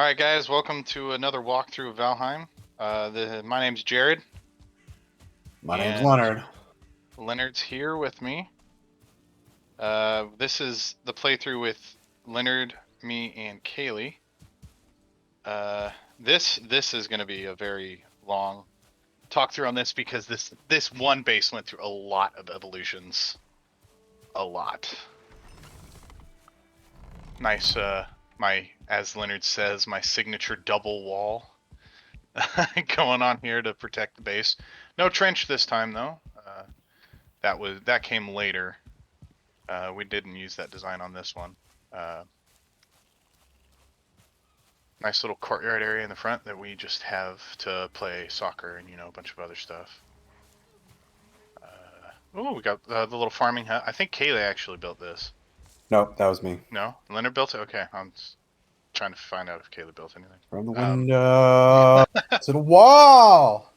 Alright guys, welcome to another walkthrough of Valheim. My name's Jared. My name's And Leonard. Leonard's here with me. This is the playthrough with Leonard, me, and Kaylee. This is going to be a very long talk through on this because this one base went through a lot of evolutions. A lot. Nice, as Leonard says, my signature double wall going on here to protect the base. No trench this time though. That came later. We didn't use that design on this one. Nice little courtyard area in the front that we just have to play soccer and a bunch of other stuff. Oh, we got the little farming hut. I think Kaylee actually built this. Nope, that was me. No, Leonard built it. Okay, I'm trying to find out if Kaylee built anything. From the window to the wall.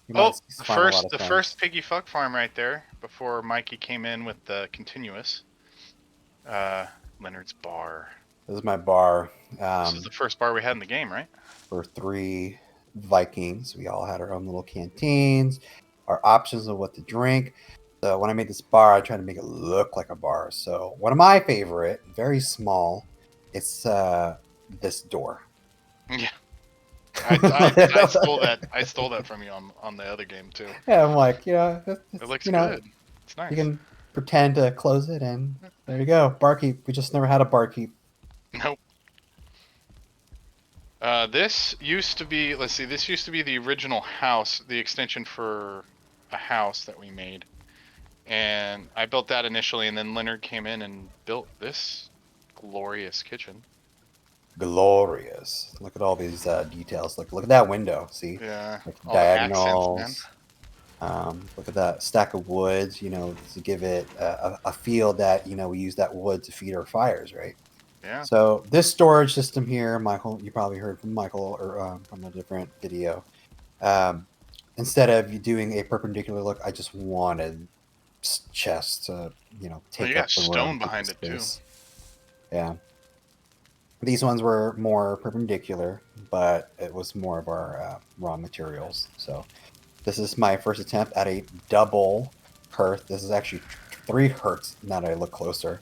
You Oh, might find a lot of the things. first piggy fuck farm right there before Mikey came in with the continuous. Leonard's bar. This is my bar. This is the first bar we had in the game, right? For 3 Vikings. We all had our own little canteens, our options of what to drink. So when I made this bar, I tried to make it look like a bar. So one of my favorite, very small, it's this door. Yeah. I stole that. I stole that from you on the other game too. Yeah, I'm like, It looks good. It's nice. You can pretend to close it, and there you go. Barkeep. We just never had a barkeep. Nope. This used to be. Let's see. This used to be the original house, the extension for a house that we made, and I built that initially, and then Leonard came in and built this glorious kitchen. Glorious. Look at all these details. Look at that window. See? Yeah. Like All diagonals. the accents, man. Look at that stack of woods. To give it a feel that we use that wood to feed our fires, right? Yeah. So this storage system here, Michael, you probably heard from Michael or from a different video. Instead of you doing a perpendicular look, I just wanted chests to take up the room. Stone behind it too. Yeah. These ones were more perpendicular, but it was more of our raw materials. So this is my first attempt at a double hearth. This is actually 3 hearths now that I look closer.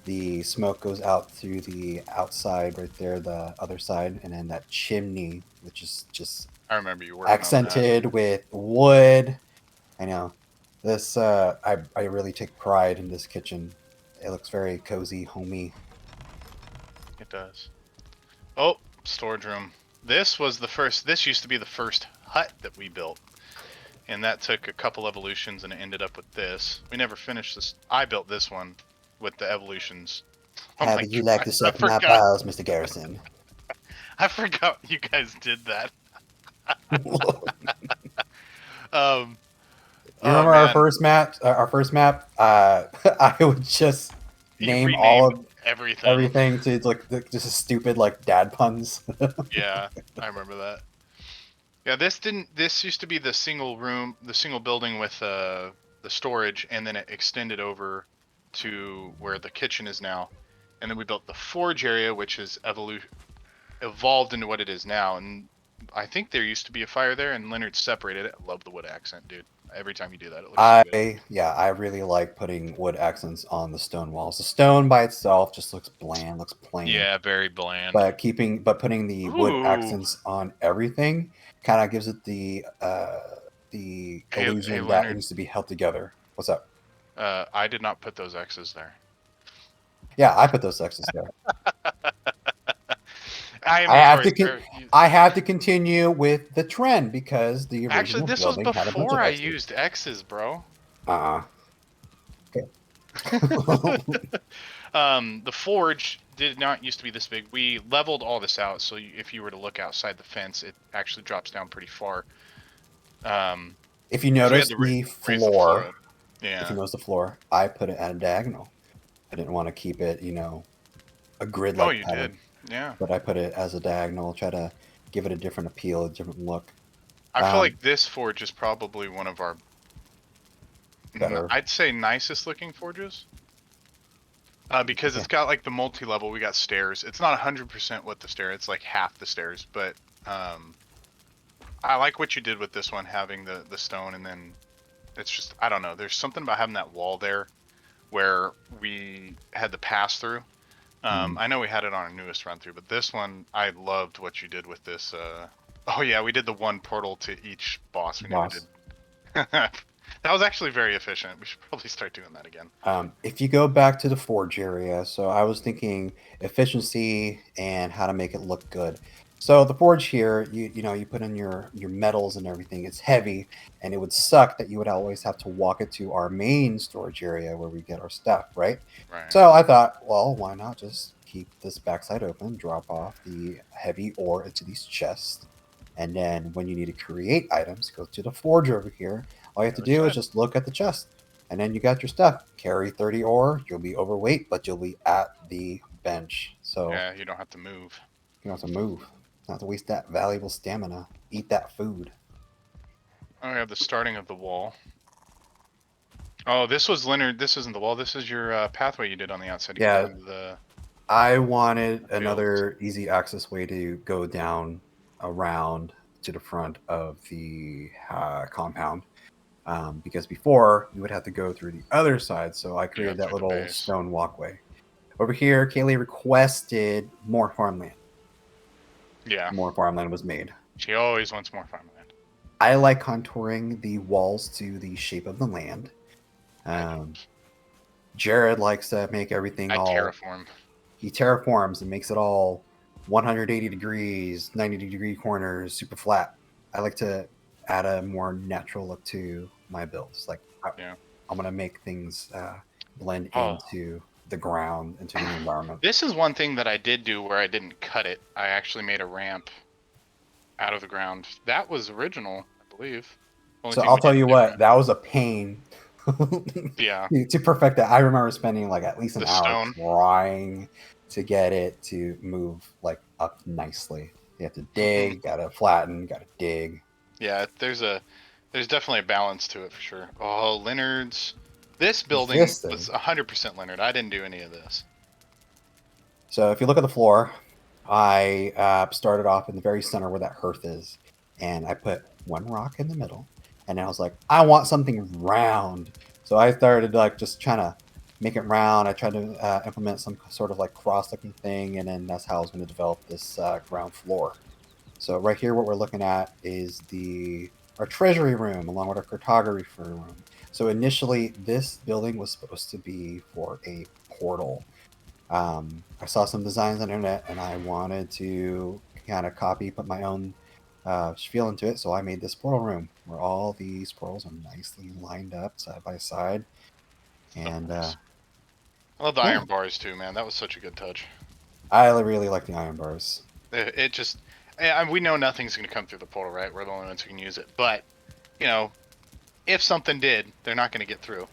The smoke goes out through the outside right there, the other side, and then that chimney, which is just I remember you working accented with wood. I know. This I really take pride in this kitchen. It looks very cozy, homey. It does. Oh, storage room. This used to be the first hut that we built. And that took a couple evolutions and it ended up with this. We never finished this. I built this one with the evolutions. How would you like to suck my balls, Mr. Garrison? I forgot you guys did that. You remember our first map? I would just name all of everything to just a stupid dad puns. Yeah, I remember that. Yeah, this used to be the single building with the storage, and then it extended over to where the kitchen is now, and then we built the forge area, which is evolved into what it is now. And I think there used to be a fire there, and Leonard separated it. I love the wood accent, dude. Every time you do that, it looks so good. I really like putting wood accents on the stone walls. The stone by itself just looks bland, looks plain. Yeah, very bland. But putting the wood accents on everything kind of gives it the illusion that it needs to be held together. What's up? I did not put those X's there. Yeah, I put those X's there. I have to continue with the trend because the original this was before I used X's, bro. Okay. The forge did not used to be this big. We leveled all this out, so if you were to look outside the fence, it actually drops down pretty far. If you notice the floor, yeah. If you notice the floor, I put it at a diagonal. I didn't want to keep it, a grid-like. Oh, you did. Yeah. But I put it as a diagonal, try to give it a different appeal, a different look. I feel like this forge is probably one of our better. I'd say nicest looking forges. Because Yeah. it's got like the multi-level. We got stairs. It's not 100% what the stair. It's like half the stairs, but um, I like what you did with this one, having the stone, and then it's just I don't know. There's something about having that wall there where we had the pass through. Mm. I know we had it on our newest run through, but this one I loved what you did with this. Oh yeah, we did the one portal to each boss. We never did. Boss. That was actually very efficient. We should probably start doing that again. If you go back to the forge area, so I was thinking efficiency and how to make it look good. So the forge here, you put in your metals and everything. It's heavy, and it would suck that you would always have to walk it to our main storage area where we get our stuff, right? Right. So I thought, well, why not just keep this backside open, drop off the heavy ore into these chests, and then when you need to create items, go to the forge over here. All you have to Other do is side. just look at the chest, and then you got your stuff. Carry 30 ore, you'll be overweight, but you'll be at the bench. So Yeah, you don't have to move. you don't have to move. Not to waste that valuable stamina. Eat that food. Oh, we have the starting of the wall. Oh, this was Leonard. This isn't the wall. This is your pathway you did on the outside to get Yeah, down to the I wanted fields. another easy access way to go down around to the front of the compound. Because before you would have to go through the other side, so I Yeah, created that through the little base. stone walkway. Over here, Kaylee requested more farmland. Yeah, More farmland was made. she always wants more farmland. I like contouring the walls to the shape of the land. I Um, don't. Jared likes to make everything I all. terraform. He terraforms and makes it all 180 degrees, 90-degree corners, super flat. I like to add a more natural look to my builds. Like Yeah. I'm gonna make things blend Oh, into the ground, into the environment. this is one thing that I did do where I didn't cut it. I actually made a ramp out of the ground. That was original, I believe. Only So thing I'll we tell did you what, different. that was a pain Yeah, to perfect that. I remember spending like at least an the hour stone. trying to get it to move like up nicely. You have to dig, gotta flatten, gotta dig. Yeah, there's definitely a balance to it for sure. Oh, Leonard's. This building This thing. was 100% Leonard. I didn't do any of this. So if you look at the floor, I started off in the very center where that hearth is, and I put one rock in the middle, and I was like, I want something round. So I started like just trying to make it round. I tried to implement some sort of like cross-looking thing, and then that's how I was going to develop this ground floor. So right here, what we're looking at is the our treasury room along with our cartography room. So initially, this building was supposed to be for a portal. I saw some designs on the internet, and I wanted to kind of copy, put my own feel into it. So I made this portal room where all these portals are nicely lined up side by side. So And nice. I love the yeah, iron bars too, man. That was such a good touch. I really like the iron bars. It just, we know nothing's gonna come through the portal, right? We're the only ones who can use it. But you know, if something did, they're not gonna get through.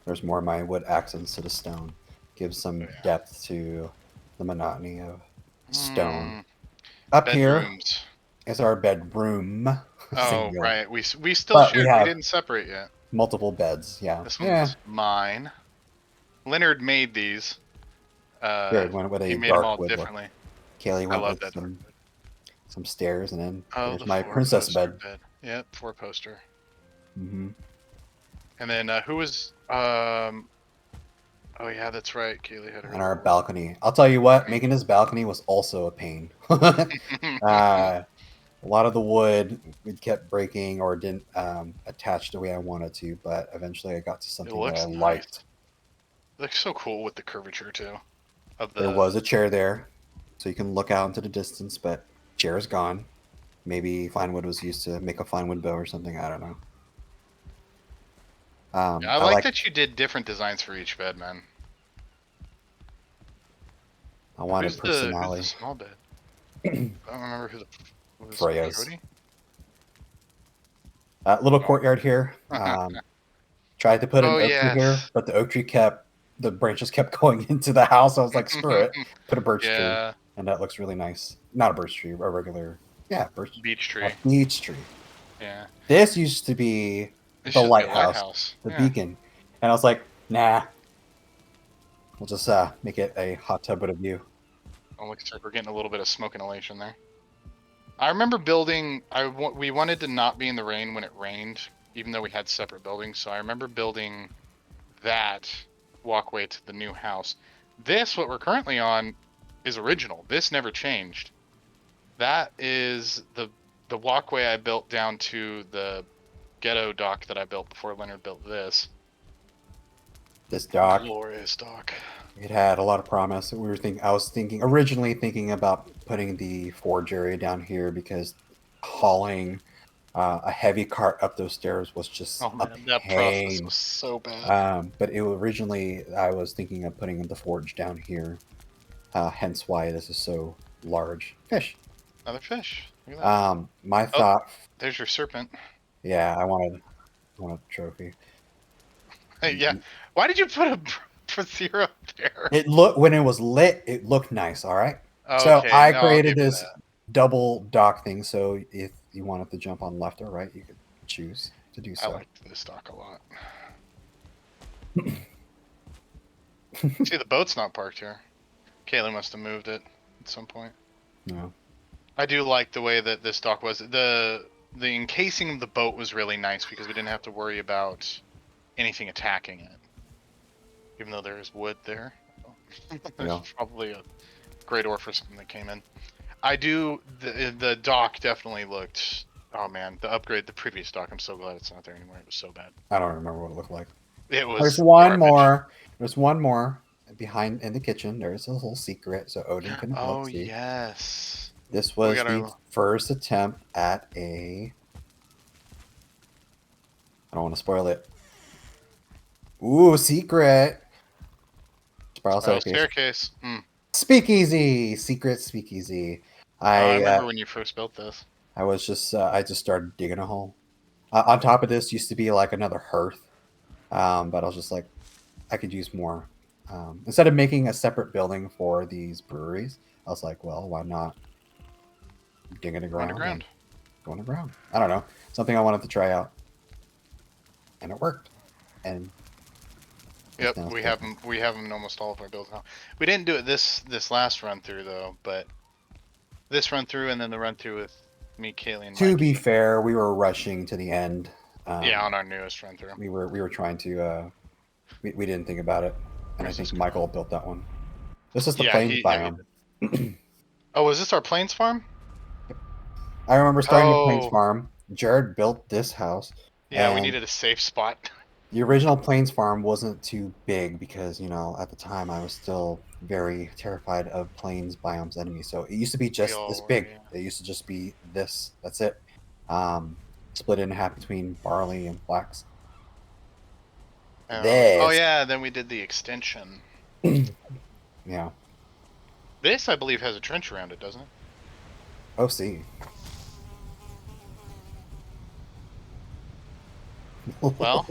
There's more of my wood accents to the stone. Gives Oh, some yeah. depth to the monotony of stone. Mm, Up here bedrooms. is our bedroom, Oh, singular. right. We still But we should. We have didn't separate yet. multiple beds. Yeah. This Yeah. one's mine. Leonard made these. Jared went with He a made them dark all wood look. differently. Kaylee I went love with that dark wood. some stairs, and then Oh, there's the my four princess poster bed. bed. Yep, four poster. Hmm. And then who was Oh yeah, that's right. Kaylee had her And our little balcony. I'll tell you what, balcony. making this balcony was also a pain. A lot of the wood it kept breaking or didn't attach the way I wanted to, but eventually I got to It something that I looks nice. liked. It looks so cool with the curvature too of There the. was a chair there, so you can look out into the distance, but chair is gone. Maybe fine wood was used to make a fine wood bow or something. I don't know. I I like like. that you did different designs for each bed, man. I wanted Who's the personality. small bed? I don't remember who the was Freya's. Jody. Little Oh. courtyard here. Tried to put an Oh oak tree here, yes. but the oak tree kept the branches kept going into the house. I was like, screw it. Put a birch tree, Yeah, and that looks really nice. Not a birch tree, a regular, yeah, birch, beech a tree. beech tree. Yeah, This used to be it the should be a lighthouse, lighthouse. the Yeah. beacon, and I was like, nah. We'll just make it a hot tub with a view. Oh, looks like we're getting a little bit of smoke inhalation there. I remember building. We wanted to not be in the rain when it rained, even though we had separate buildings. So I remember building that walkway to the new house. This, what we're currently on, is original. This never changed. That is the walkway I built down to the ghetto dock that I built before Leonard built this. This dock, Glorious dock. it had a lot of promise. I was originally thinking about putting the forge area down here because hauling a heavy cart up those stairs was just Oh a man, that process pain. was so bad. But originally I was thinking of putting the forge down here, hence why this is so large. Fish. Another fish. Look at that. My Oh, thought, there's your serpent. yeah, I wanted a trophy. Hey, yeah. Why did you put a zero there? It looked when it was lit, it looked nice. All right. So Okay, I no, I'll created give you this that. double dock thing. So if you wanted to jump on left or right, you could choose to do I so. liked this dock a lot. See, the boat's not parked here. Kayla must have moved it at some point. No. I do like the way that this dock was. The encasing of the boat was really nice because we didn't have to worry about anything attacking it. Even though there is wood there. There's Yeah. probably a great ore for something that came in. I do. The dock definitely looked. Oh man, the upgrade, the previous dock. I'm so glad it's not there anymore. It was so bad. I don't remember what it looked like. It There's was one garbage. more. There's one more behind in the kitchen. There's a little secret, so Odin couldn't Oh look. See, yes. this We was got the our. first attempt at a. I don't want to spoil it. Ooh, secret. Spiral staircase. Staircase. Speakeasy, secret speakeasy. I I remember when you first built this. I just started digging a hole. On top of this used to be like another hearth, but I was just like, I could use more. Instead of making a separate building for these breweries, I was like, well, why not dig in the We're ground and underground. go underground? I don't know, something I wanted to try out, and it worked. And it's Yep, now we still have them. We have them in almost all of our builds now. We didn't do it this last run through though, but this run through and then the run through with me, Kaylee, and to be Mikey. fair, we were rushing to the end. Yeah, on our newest run through. We were trying to we didn't think about it, and I Where's think this Michael going? built that one. This is the Yeah, plains he biome. did. Oh, is this our plains farm? I remember starting the plains Oh, farm. Jared built this house, yeah, we and needed a safe spot. the original plains farm wasn't too big because at the time I was still very terrified of plains biomes enemies. So it used to be We just this all were, big. yeah. It used to just be this. That's it. Um, Split in half between barley and flax. Oh This, yeah, then we did the extension. yeah. This, I believe, has a trench around it, doesn't it? Oh, see. Well,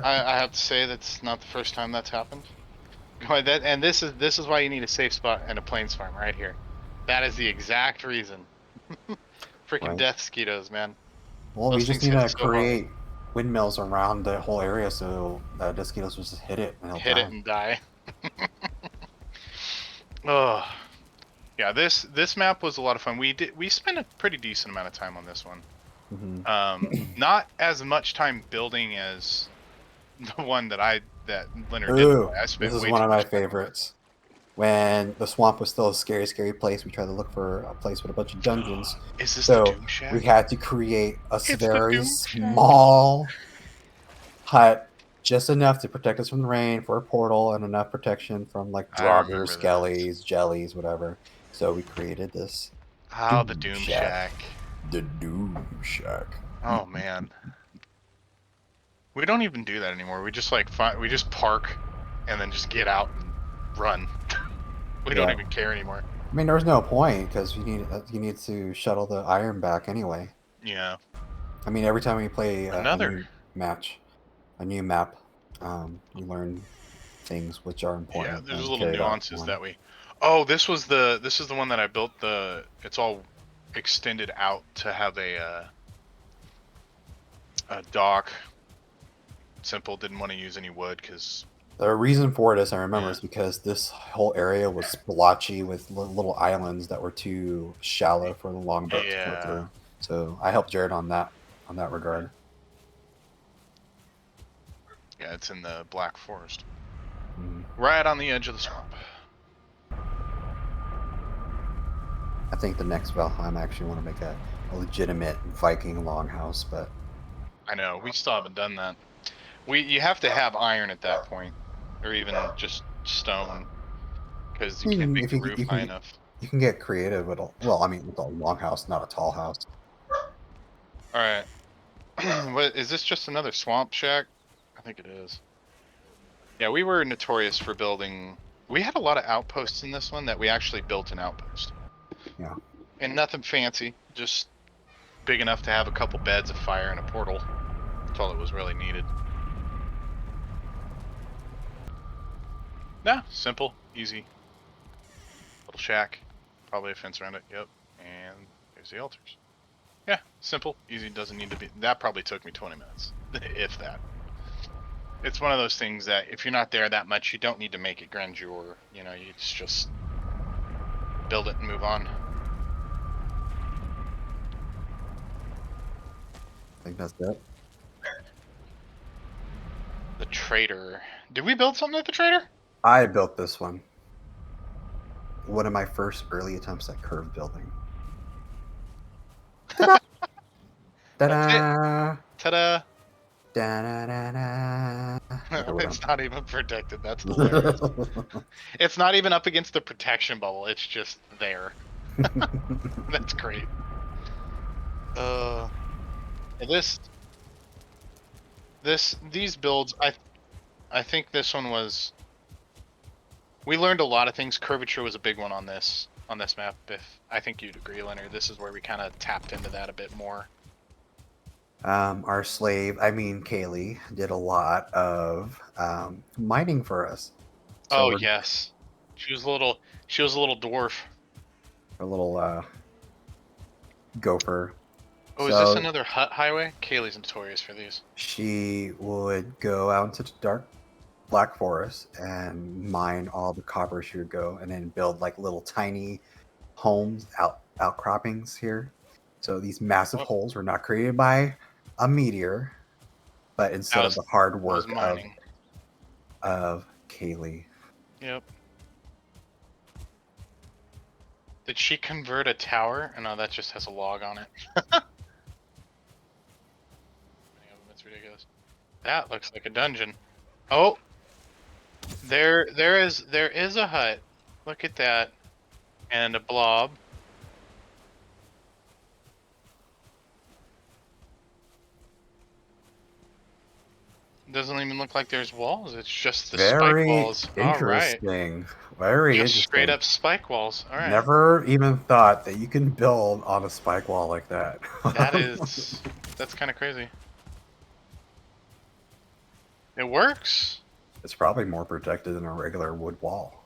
I have to say that's not the first time that's happened. And this is why you need a safe spot and a plains farm right here. That is the exact reason. Freaking Right. death mosquitoes, man. Well, we Those just things need hit to so hard. create windmills around the whole area so mosquitoes will just hit it and it'll Hit it die. and die. Oh, yeah. This map was a lot of fun. We spent a pretty decent amount of time on this one. Hmm. Not as much time building as the one that Leonard did. Ooh, I this spent is way one too of my much time on this. favorites. When the swamp was still a scary, scary place, we tried to look for a place with a bunch of dungeons. Is this the So Doom we Shack? had to create a It's the very Doom Shack. small hut, just enough to protect us from the rain for a portal and enough protection from like I draugrs, remember this. skellies, jellies, whatever. So we created this Oh, the Doom Doom Shack. Shack. The Doom Shack. Oh man. We don't even do that anymore. We just we just park and then just get out and run. We don't Yeah. even care anymore. I mean, there was no point because you need to shuttle the iron back anyway. Yeah. I mean, every time we play a Another. new match, a new map, we learn things which are Yeah, important there's and little carry that nuances on. that we. Oh, this is the one that I built it's all extended out to have a dock. Simple, didn't want to use any wood cuz The reason for this, I remember, Yeah. is because this whole area was splotchy with little islands that were too shallow for the longboat to go Yeah. through. So I helped Jared on that regard. Yeah, it's in the Black Forest. Mhm. Right on the edge of the swamp. I think the next Valheim I actually want to make a legitimate Viking longhouse, but I know, we still haven't done that. You have to have iron at that point, or even just stone, because you can't make if the roof high enough. you can get creative with well, I mean, with a longhouse, not a tall house. All right. What is this? Just another swamp shack? I think it is. Yeah, we were notorious for building. We had a lot of outposts in this one that we actually built an outpost, Yeah, and nothing fancy, just big enough to have a couple beds of fire and a portal. That's all it was really needed. Nah, simple, easy. Little shack, probably a fence around it. Yep, and there's the altars. Yeah, simple, easy. Doesn't need to be. That probably took me 20 minutes, if that. It's one of those things that if you're not there that much, you don't need to make it grandeur. You know, you just build it and move on. I think that's it. The trader. Did we build something at the trader? I built this one. One of my first early attempts at curve building. Ta-da! That's it. Ta-da! Ta-da! Da-da-da-da. Okay, we're done. It's not even protected. That's hilarious. It's not even up against the protection bubble. It's just there. That's great. Uh, this these builds, I think this one was. We learned a lot of things. Curvature was a big one on this map. If I think you'd agree, Leonard, this is where we kind of tapped into that a bit more. Our slave, I mean Kaylee, did a lot of mining for us. So Oh we're yes, she was a little dwarf. a little gopher. Oh, is this So another hut highway? Kaylee's notorious for these. she would go out into the dark black forest and mine all the copper she would go and then build like little tiny homes outcroppings here. So these massive Oh, holes were not created by a meteor, but that instead of was the hard that was work mining. of Kaylee. Yep. Did she convert a tower? Oh, no, that just has a log on it. That's ridiculous. That looks like a dungeon. Oh, there is a hut. Look at that. And a blob. Doesn't even look like there's walls. It's just the spike Very walls. All right. interesting. Very Just straight interesting. up spike walls. All right. Never even thought that you can build on a spike wall like that. That's kind of crazy. It works. It's probably more protected than a regular wood wall,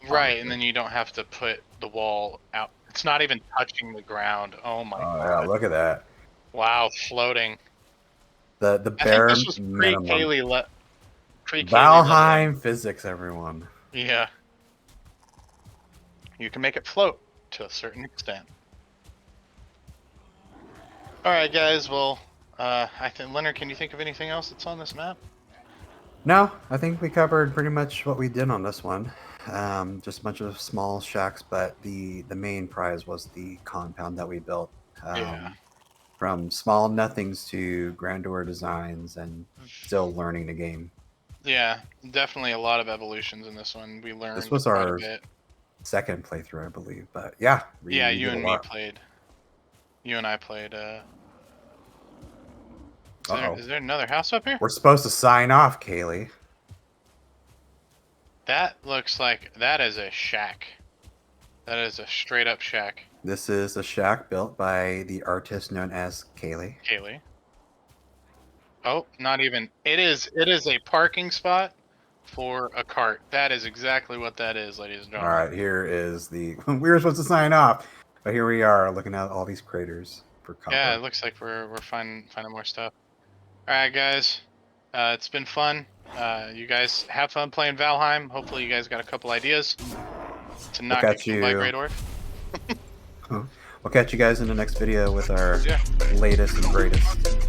Right, and honestly. then you don't have to put the wall out. It's not even touching the ground. Oh my Oh yeah, god. look at that. Wow, floating. The I think bare this was minimum. pre Kaylee leveling. Valheim physics, everyone. Yeah, you can make it float to a certain extent. All right, guys. Well, I think Leonard, can you think of anything else that's on this map? No, I think we covered pretty much what we did on this one. Just a bunch of small shacks, but the main prize was the compound that we built. Yeah. From small nothings to grandeur designs and still learning the game. Yeah, definitely a lot of evolutions in this one. We This learned was quite a our bit. second playthrough, I believe, but yeah, Yeah, we did a lot. you and I played, Uh oh. is there another house up here? We're supposed to sign off, Kaylee. That looks like, that is a shack. That is a straight up shack, This is a shack built by the artist known as Kaylee. Kaylee. Oh, not even, it is a parking spot for a cart. That is exactly what that is, ladies and All gentlemen. right, here is the. We were supposed to sign off, but here we are looking at all these craters for Yeah, it copper. looks like we're finding more stuff. All right, guys. It's been fun. You guys have fun playing Valheim. Hopefully, you guys got a couple ideas to We'll not get catch killed by a you. Great Orc. We'll catch you guys in the next video with our Yeah. latest and greatest.